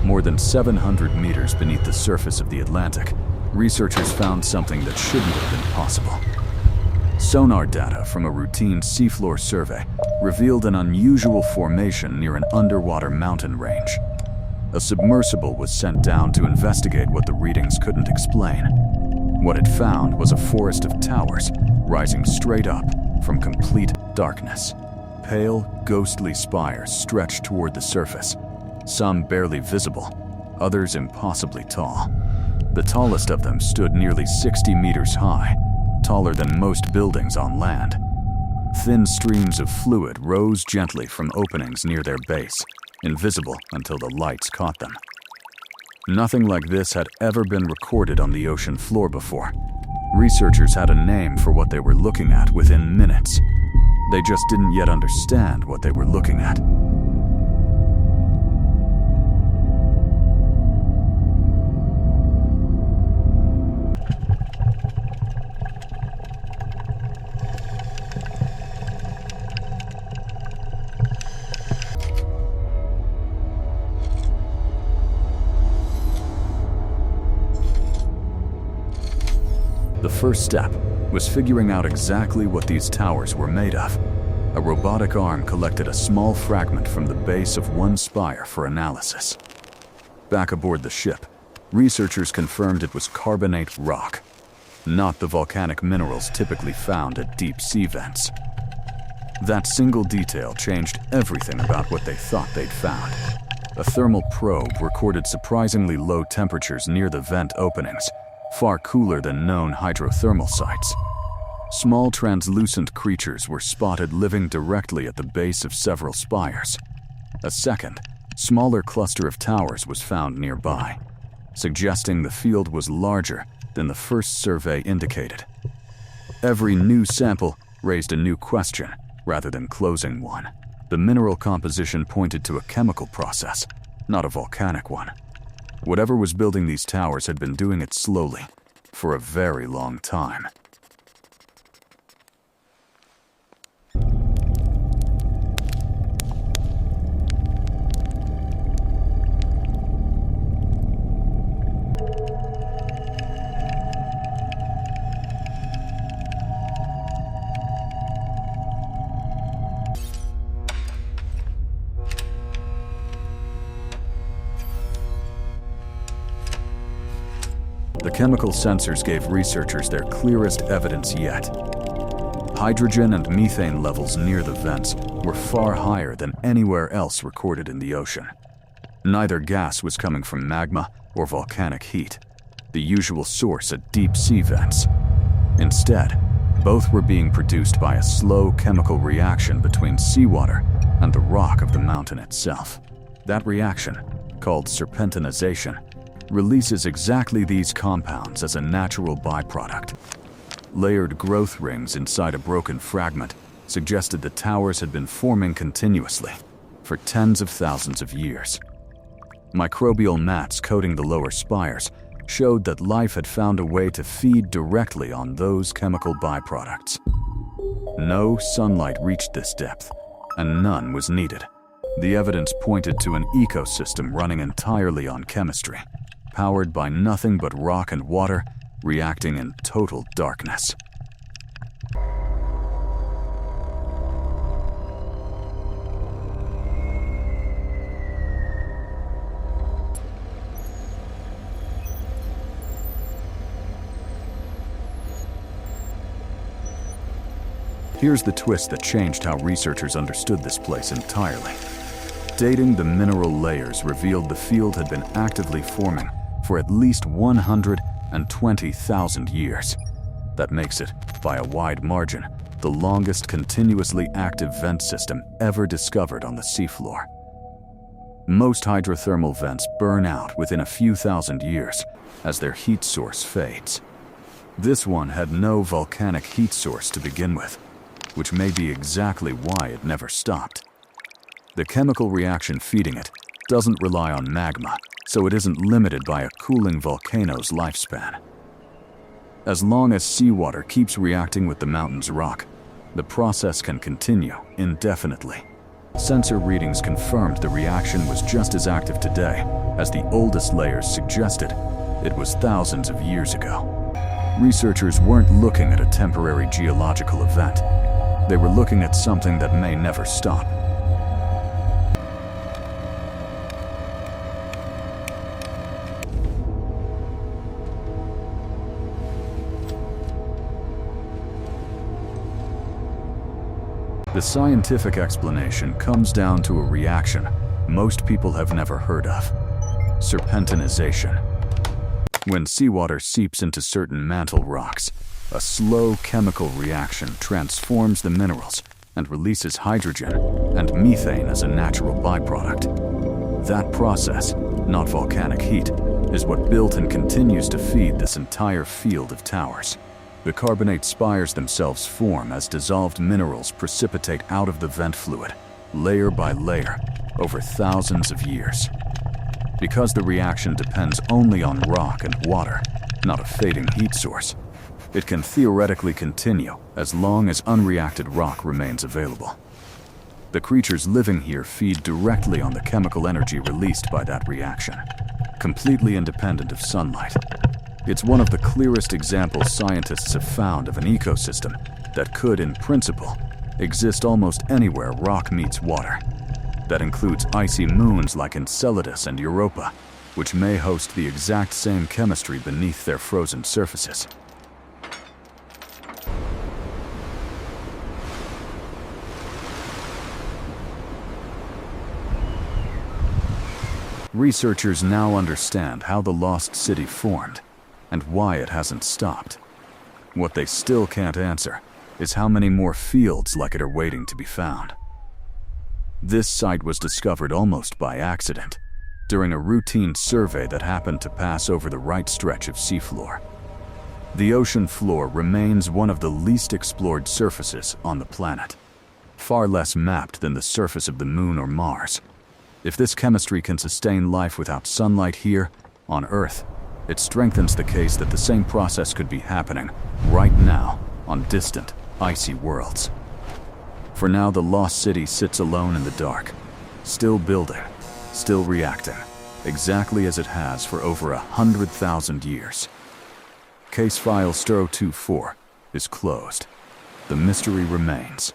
More than 700 meters beneath the surface of the Atlantic, researchers found something that shouldn't have been possible. Sonar data from a routine seafloor survey revealed an unusual formation near an underwater mountain range. A submersible was sent down to investigate what the readings couldn't explain. What it found was a forest of towers rising straight up from complete darkness. Pale, ghostly spires stretched toward the surface, some barely visible, others impossibly tall. The tallest of them stood nearly 60 meters high, taller than most buildings on land. Thin streams of fluid rose gently from openings near their base, invisible until the lights caught them. Nothing like this had ever been recorded on the ocean floor before. Researchers had a name for what they were looking at within minutes. They just didn't yet understand what they were looking at. The first step was figuring out exactly what these towers were made of. A robotic arm collected a small fragment from the base of one spire for analysis. Back aboard the ship, researchers confirmed it was carbonate rock, not the volcanic minerals typically found at deep sea vents. That single detail changed everything about what they thought they'd found. A thermal probe recorded surprisingly low temperatures near the vent openings, far cooler than known hydrothermal sites. Small translucent creatures were spotted living directly at the base of several spires. A second, smaller cluster of towers was found nearby, suggesting the field was larger than the first survey indicated. Every new sample raised a new question rather than closing one. The mineral composition pointed to a chemical process, not a volcanic one. Whatever was building these towers had been doing it slowly, for a very long time. The chemical sensors gave researchers their clearest evidence yet. Hydrogen and methane levels near the vents were far higher than anywhere else recorded in the ocean. Neither gas was coming from magma or volcanic heat, the usual source at deep sea vents. Instead, both were being produced by a slow chemical reaction between seawater and the rock of the mountain itself. That reaction, called serpentinization, releases exactly these compounds as a natural byproduct. Layered growth rings inside a broken fragment suggested the towers had been forming continuously for tens of thousands of years. Microbial mats coating the lower spires showed that life had found a way to feed directly on those chemical byproducts. No sunlight reached this depth, and none was needed. The evidence pointed to an ecosystem running entirely on chemistry, powered by nothing but rock and water, reacting in total darkness. Here's the twist that changed how researchers understood this place entirely. Dating the mineral layers revealed the field had been actively forming for at least 120,000 years. That makes it, by a wide margin, the longest continuously active vent system ever discovered on the seafloor. Most hydrothermal vents burn out within a few thousand years as their heat source fades. This one had no volcanic heat source to begin with, which may be exactly why it never stopped. The chemical reaction feeding it doesn't rely on magma, so it isn't limited by a cooling volcano's lifespan. As long as seawater keeps reacting with the mountain's rock, the process can continue indefinitely. Sensor readings confirmed the reaction was just as active today as the oldest layers suggested. It was thousands of years ago. Researchers weren't looking at a temporary geological event. They were looking at something that may never stop. The scientific explanation comes down to a reaction most people have never heard of: serpentinization. When seawater seeps into certain mantle rocks, a slow chemical reaction transforms the minerals and releases hydrogen and methane as a natural byproduct. That process, not volcanic heat, is what built and continues to feed this entire field of towers. The carbonate spires themselves form as dissolved minerals precipitate out of the vent fluid, layer by layer, over thousands of years. Because the reaction depends only on rock and water, not a fading heat source, it can theoretically continue as long as unreacted rock remains available. The creatures living here feed directly on the chemical energy released by that reaction, completely independent of sunlight. It's one of the clearest examples scientists have found of an ecosystem that could, in principle, exist almost anywhere rock meets water. That includes icy moons like Enceladus and Europa, which may host the exact same chemistry beneath their frozen surfaces. Researchers now understand how the Lost City formed and why it hasn't stopped. What they still can't answer is how many more fields like it are waiting to be found. This site was discovered almost by accident, during a routine survey that happened to pass over the right stretch of seafloor. The ocean floor remains one of the least explored surfaces on the planet, far less mapped than the surface of the Moon or Mars. If this chemistry can sustain life without sunlight here, on Earth, it strengthens the case that the same process could be happening right now on distant, icy worlds. For now, the Lost City sits alone in the dark, still building, still reacting, exactly as it has for over 100,000 years. Case file STRO-24 is closed. The mystery remains.